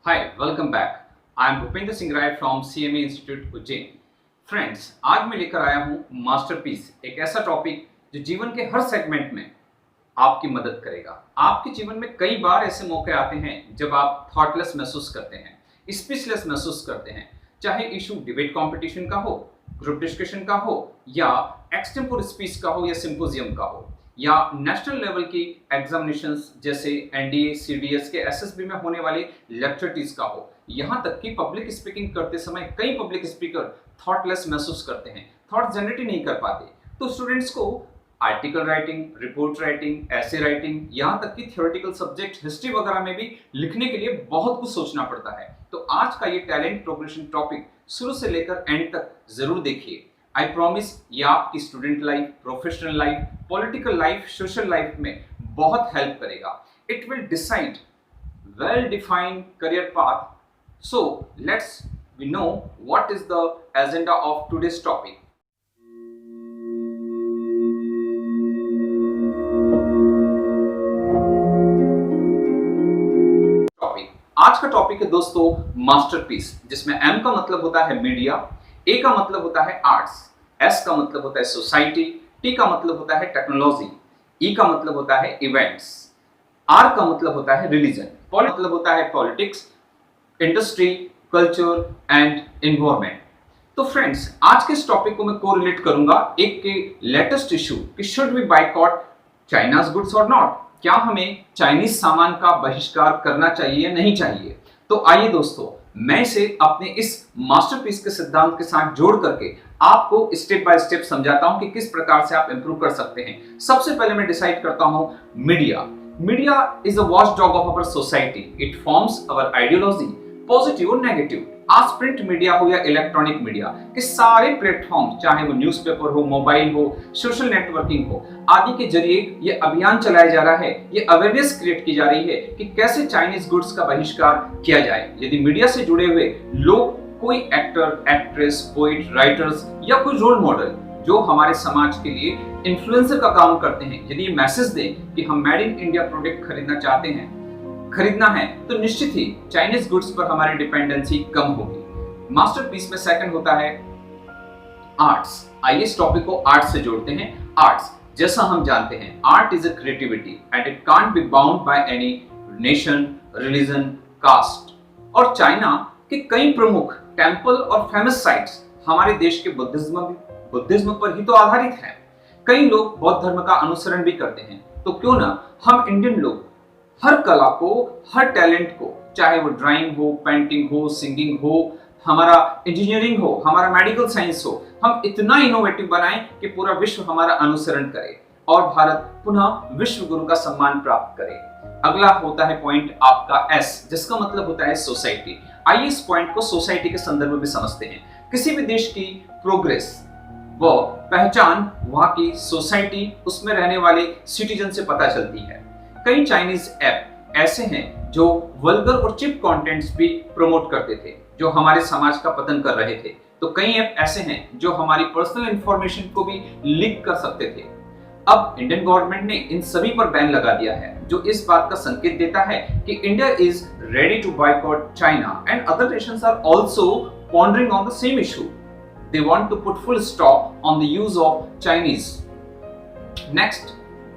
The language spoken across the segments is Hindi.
Hi, welcome back. I am Bhupendra Singh Rai from CMA Institute Ujjain. Friends, आज मैं लेकर आया हूँ मास्टरपीस, एक ऐसा टॉपिक जो जीवन के हर सेगमेंट में आपकी मदद करेगा। आपके जीवन में कई बार ऐसे मौके आते हैं जब आप थॉटलेस महसूस करते हैं, स्पीचलेस महसूस करते हैं, चाहे इशू डिबेट कंपटीशन का हो, ग्रुप डिस्कशन का हो, या एक्सटेम्पोर स्पीच का हो, या सिंपोजियम का हो, या नेशनल लेवल की एग्जामिनेशंस जैसे एनडीए, सीडीएस के एसएसबी में होने वाले लेक्चर टीज का हो। यहाँ तक कि पब्लिक स्पीकिंग करते समय कई पब्लिक स्पीकर थॉटलेस महसूस करते हैं, थॉट जनरेट ही नहीं कर पाते। तो स्टूडेंट्स को आर्टिकल राइटिंग, रिपोर्ट राइटिंग, ऐसे राइटिंग, यहाँ तक कि थ्योरेटिकल सब्जेक्ट हिस्ट्री वगैरह में भी लिखने के लिए बहुत कुछ सोचना पड़ता है। तो आज का ये टैलेंट प्रोग्रेशन टॉपिक शुरू से लेकर एंड तक जरूर देखिए। आई प्रॉमिस ये आपकी student life, professional life, political life, social life में बहुत हेल्प करेगा। It will decide well defined career path. So let's we know what is the agenda of today's topic. आज का टॉपिक है दोस्तों मास्टरपीस, जिसमें एम का मतलब होता है मीडिया, ए का मतलब होता है आर्ट्स, एस का मतलब होता है सोसाइटी, टी का मतलब होता है टेक्नोलॉजी, ई का मतलब होता है इवेंट्स, आर का मतलब होता है रिलीजन, पॉल मतलब होता है politics, industry, culture and environment. तो फ्रेंड्स, आज के इस टॉपिक को मैं कोरिलेट करूंगा एक के लेटेस्ट इशू कि should we boycott China's goods और नॉट, क्या हमें चाइनीज सामान का बहिष्कार करना चाहिए या नहीं चाहिए। तो आइए दोस्तों, मैं इसे अपने इस मास्टरपीस के सिद्धांत के साथ जोड़ करके आपको स्टेप बाय स्टेप समझाता हूं कि किस प्रकार से आप इंप्रूव कर सकते हैं। सबसे पहले मैं डिसाइड करता हूं media. Media is a watchdog of our society. It forms our ideology, positive और negative. आज प्रिंट मीडिया हो या इलेक्ट्रॉनिक मीडिया के सारे प्लेटफॉर्म, चाहे वो न्यूज़पेपर हो, मोबाइल हो, सोशल नेटवर्किंग हो, आदि के जरिए ये अभियान चलाया जा रहा है, ये अवेयरनेस क्रिएट की जा रही है कि कैसे चाइनीज गुड्स का बहिष्कार किया जाए। यदि मीडिया से जुड़े हुए लोग, कोई एक्टर, एक्ट्रेस, पोइट, राइटर्स या कोई रोल मॉडल जो हमारे समाज के लिए इन्फ्लुएंसर का काम करते हैं, यदि ये मैसेज दें कि हम मेड इन इंडिया प्रोडक्ट खरीदना चाहते हैं, खरीदना है, तो निश्चित ही चाइनीज गुड्स पर हमारी डिपेंडेंसी कम होगी। मास्टरपीस में सेकंड होता है आर्ट्स। आइए इस टॉपिक को आर्ट से जोड़ते हैं। आर्ट्स, जैसा हम जानते हैं, art is a creativity and it can't be bound by any nation, religion, caste. और चाइना के कई प्रमुख टेंपल और फेमस साइट्स हमारे देश के बुद्धिज्म पर ही तो आधारित है। कई लोग बौद्ध धर्म का अनुसरण भी करते हैं। तो क्यों ना हम इंडियन लोग हर कला को, हर टैलेंट को, चाहे वो ड्राइंग हो, पेंटिंग हो, सिंगिंग हो, हमारा इंजीनियरिंग हो, हमारा मेडिकल साइंस हो, हम इतना इनोवेटिव बनाएं कि पूरा विश्व हमारा अनुसरण करे और भारत पुनः विश्व गुरु का सम्मान प्राप्त करे। अगला होता है पॉइंट आपका एस, जिसका मतलब होता है सोसाइटी। आइए इस पॉइंट को सोसाइटी के संदर्भ में समझते हैं। किसी भी देश की प्रोग्रेस, वो पहचान वहां की सोसाइटी, उसमें रहने वाले सिटीजन से पता चलती है। कई चाइनीज ऐप ऐसे हैं जो वल्गर और चिप कंटेंट्स भी प्रमोट करते थे, जो हमारे समाज का पतन कर रहे थे। तो कई ऐप ऐसे हैं जो हमारी पर्सनल इंफॉर्मेशन को भी लीक कर सकते थे। अब इंडियन गवर्नमेंट ने इन सभी पर बैन लगा दिया है, जो इस बात का संकेत देता है कि India is ready to boycott China and other nations are also pondering on the same issue. They want to put full stop on the use of Chinese. Next,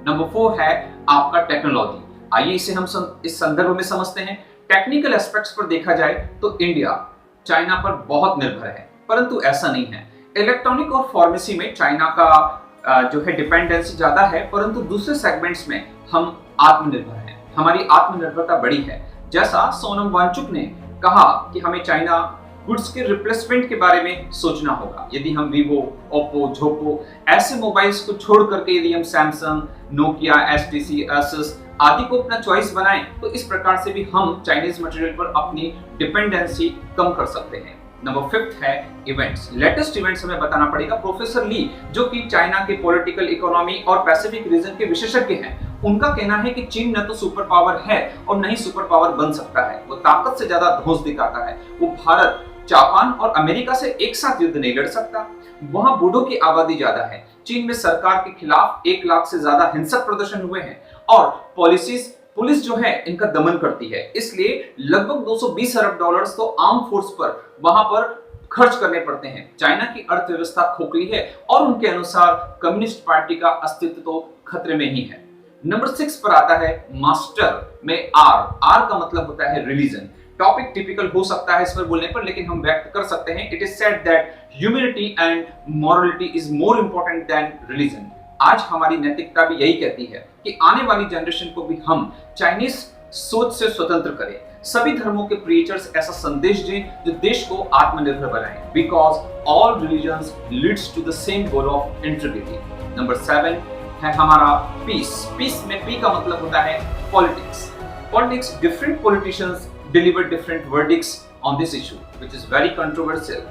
number 4 है आपका टेक्नोलॉजी। आइए इसे हम इस संदर्भ में समझते हैं। टेक्निकल एस्पेक्ट्स पर देखा जाए तो इंडिया चाइना पर बहुत निर्भर है, परंतु ऐसा नहीं है। इलेक्ट्रॉनिक और फार्मेसी में चाइना का जो है डिपेंडेंसी ज्यादा है, परंतु दूसरे सेगमेंट्स में हम आत्मनिर्भर हैं। हमारी आत्मनिर्भरता बड़ी है। जैसा सोनम वांगचुक ने कहा कि हमें चाइना गुड्स के रिप्लेसमेंट के बारे में सोचना होगा। यदि हम वीवो, ओप्पो, झोपो ऐसे मोबाइल्स को छोड़ करके यदि हम सैमसंग, नोकिया, एचटीसी, एसस आदि को अपना चॉइस बनाएं, तो इस प्रकार से भी हम चाइनीज मटेरियल पर अपनी डिपेंडेंसी कम कर सकते हैं। नंबर 5 है इवेंट्स। लेटेस्ट इवेंट्स हमें बताना पड़ेगा। प्रोफेसर ली, जो कि चाइना के पॉलिटिकल, इकोनॉमी और पैसिफिक रीजन के विशेषज्ञ हैं, उनका कहना है कि चीन न तो सुपर पावर है और न ही सुपर पावर बन सकता है। वो ताकत से ज्यादा धौंस दिखाता है। वो भारत, जापान और अमेरिका से एक साथ युद्ध नहीं लड़ सकता। वहां बूढ़ों की आबादी ज्यादा है। चीन में सरकार के खिलाफ 1 लाख से ज्यादा हिंसक प्रदर्शन हुए हैं और पॉलिसीज पुलिस जो है इनका दमन करती है, इसलिए लगभग 220 अरब डॉलर्स तो आर्म फोर्स पर वहां पर खर्च करने पड़ते हैं। चाइना की अर्थव्यवस्था खोखली है और उनके अनुसार कम्युनिस्ट पार्टी का अस्तित्व तो खतरे में ही है। नंबर 6 पर आता है मास्टर में आर का मतलब होता है रिलीजन। टॉपिक टिपिकल हो सकता है इस पर बोलने पर, लेकिन हम व्यक्त कर सकते हैं। It is said that humanity and morality is more important than religion. आज हमारी नैतिकता भी यही कहती है कि आने वाली जनरेशन को भी हम चाइनीज सोच से स्वतंत्र करें। सभी धर्मों के प्रीचर्स ऐसा संदेश दें जो देश को आत्मनिर्भर बनाए, because all religions leads to the same goal of integrity. Number 7 है हमारा पीस। पीस में पी का मतलब होता है politics. Politics, different politicians deliver different verdicts on this issue, which is very controversial.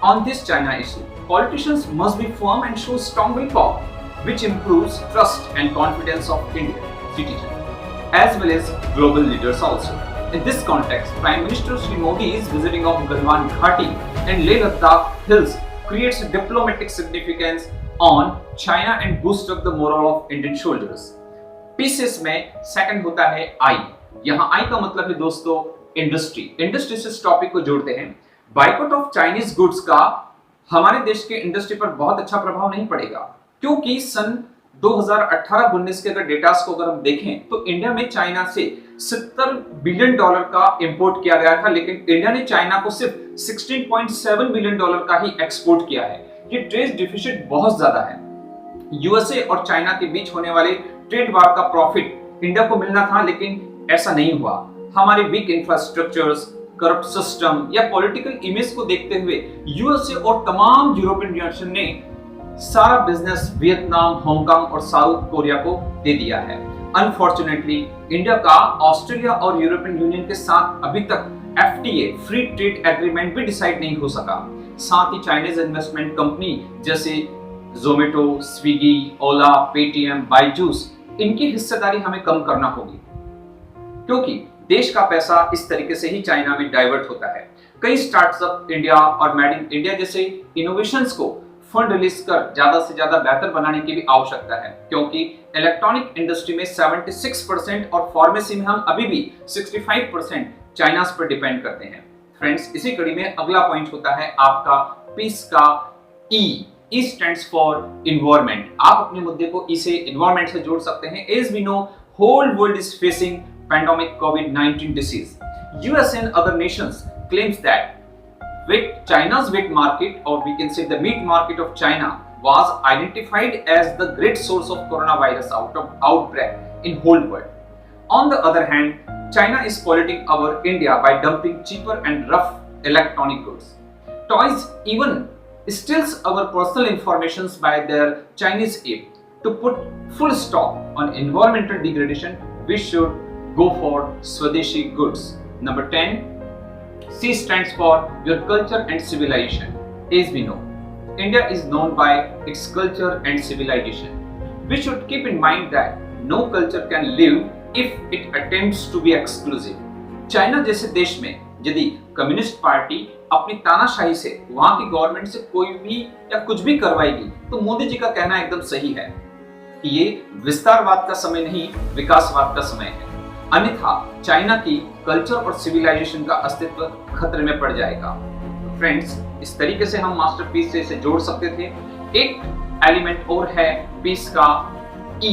On this China issue, politicians must be firm and show strong willpower, which improves trust and confidence of Indian citizens, as well as global leaders also. In this context, Prime Minister Shri Modi's visiting of Galwan Ghati and Leh Ladakh hills creates a diplomatic significance on China and boosts up the morale of Indian soldiers. Pieces में second होता है I. यहाँ I का मतलब है दोस्तों इंडस्ट्री। इंडस्ट्री से इस टॉपिक को जोड़ते हैं। बाइकआउट ऑफ चाइनीज गुड्स का हमारे देश के इंडस्ट्री पर बहुत अच्छा प्रभाव नहीं पड़ेगा, क्योंकि सन 2018-19 के अगर डेटास को अगर हम देखें तो इंडिया में चाइना से 70 बिलियन डॉलर का इंपोर्ट किया गया था, लेकिन इंडिया ने चाइना को सिर्फ 16.7 बिलियन डॉलर का ही एक्सपोर्ट किया है। ये ट्रेड डिफिसिट बहुत ज्यादा है। यूएसए और चाइना के बीच होने वाले ट्रेड वार का प्रॉफिट इंडिया को मिलना था, लेकिन ऐसा नहीं हुआ। हमारे वीक इंफ्रास्ट्रक्चर्स, करप्ट सिस्टम या पॉलिटिकल इमेज को देखते हुए यूएसए और तमाम यूरोपियन नेशन ने सारा बिजनेस वियतनाम, हांगकांग और साउथ कोरिया को दे दिया है। अनफॉर्चुनेटली इंडिया का ऑस्ट्रेलिया और यूरोपियन यूनियन के साथ अभी तक एफटीए फ्री ट्रेड एग्रीमेंट भी डिसाइड नहीं हो सका। साथ ही चाइनीज इन्वेस्टमेंट कंपनी जैसे जोमेटो, स्विगी, ओला, पेटीएम, बायजूस, इनकी हिस्सेदारी हमें कम करना होगी, क्योंकि देश का पैसा इस तरीके से ही चाइना में डाइवर्ट होता है। कई स्टार्टअप इंडिया और मेड इन इंडिया जैसे इनोवेशंस को फंड रिलीज कर ज्यादा से ज्यादा बेहतर बनाने की भी आवश्यकता है, क्योंकि इलेक्ट्रॉनिक इंडस्ट्री में 76% और फार्मेसी में हम अभी भी 65% चाइना पर डिपेंड करते हैं। फ्रेंड्स, इसी कड़ी में अगला पॉइंट होता है आपका पीस का E. E stands for environment. आप अपने मुद्दे को ई से इन्वायरमेंट से जोड़ सकते हैं। As we know, whole world is facing pandemic COVID-19 disease. US and other nations claims that China's wheat market, or we can say the meat market of China, was identified as the great source of coronavirus outbreak in whole world. On the other hand, China is polluting our India by dumping cheaper and rough electronic goods. Toys even steals our personal informations by their Chinese aid. To put full stop on environmental degradation, we should go for Swadeshi goods. Number 10, C stands for your culture and civilization. As we know, India is known by its culture and civilization. We should keep in mind that no culture can live if it attempts to be exclusive. China जैसे देश में यदि कम्युनिस्ट पार्टी अपनी तानाशाही से वहां की गवर्नमेंट से कोई भी या कुछ भी करवाएगी, तो मोदी जी का कहना एकदम सही है कि ये विस्तारवाद का समय नहीं, विकासवाद का समय है। अन्यथा चाइना की कल्चर और सिविलाइजेशन का अस्तित्व खतरे में पड़ जाएगा। फ्रेंड्स, इस तरीके से हम मास्टरपीस से इसे जोड़ सकते थे। एक एलिमेंट और है पीस का E.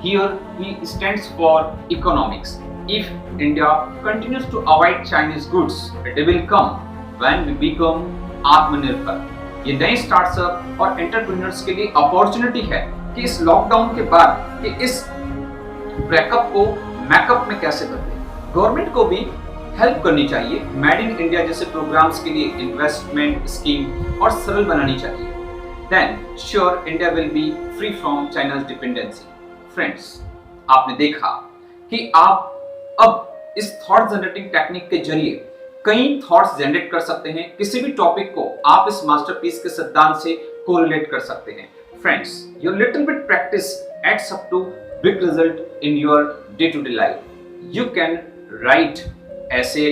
Here he stands for economics. If India continues to avoid Chinese goods, they will come when we become आत्मनिर्भर। ये नए स्टार्टअप और एंटरप्रेन्योर्स के लिए अपॉर्चुनिटी है कि इस लॉकडाउन के बाद कि इस ब्रेकअप को मैकअप में कैसे बदले। गवर्नमेंट को भी हेल्प करनी चाहिए। मेड इन इंडिया जैसे प्रोग्राम्स के लिए इन्वेस्टमेंट स्कीम और सरल बनानी चाहिए। Then sure India will be free from China's dependency. Friends, आपने देखा कि आप अब इस थॉट जनरेटिंग टेक्निक के जरिए कई थॉट्स जनरेट कर सकते हैं। किसी भी टॉपिक को आप इस मास्टरपीस के सिद्धांत से कोरिलेट कर सकते हैं। Friends, your little bit practice adds up to big result in your day-to-day life. You can write essay,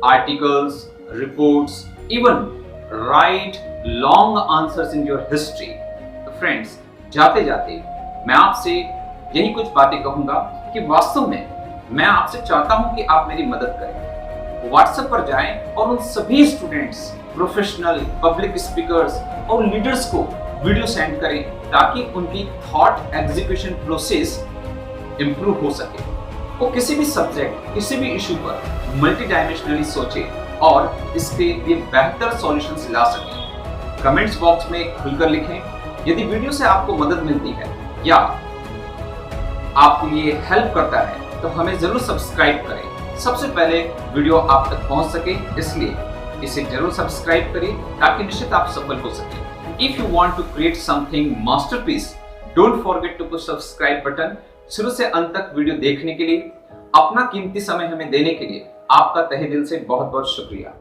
articles, reports, even write long answers in your history. तो friends, जाते जाते मैं आपसे यही कुछ बातें कहूंगा कि वास्तव में मैं आपसे चाहता हूं कि आप मेरी मदद करें। व्हाट्सएप पर जाएं और उन सभी स्टूडेंट्स, प्रोफेशनल, पब्लिक स्पीकर्स और लीडर्स को वीडियो सेंड करें ताकि उनकी थॉट एग्जीक्यूशन प्रोसेस इंप्रूव हो सके। वो किसी भी सब्जेक्ट, किसी भी इशू पर मल्टी डायमेंशनली सोचे और इसके लिए बेहतर सॉल्यूशंस ला सके। कमेंट्स बॉक्स में खुलकर लिखें। यदि वीडियो से आपको मदद मिलती है या आपको ये हेल्प करता है तो हमें जरूर सब्सक्राइब करें। सबसे पहले वीडियो आप तक पहुंच सके, इसलिए इसे जरूर सब्सक्राइब करें ताकि निश्चित आप सफल हो सके। If you want to create something masterpiece, don't forget to push subscribe button। शुरू से अंत तक वीडियो देखने के लिए, अपना कीमती समय हमें देने के लिए आपका तहे दिल से बहुत बहुत शुक्रिया।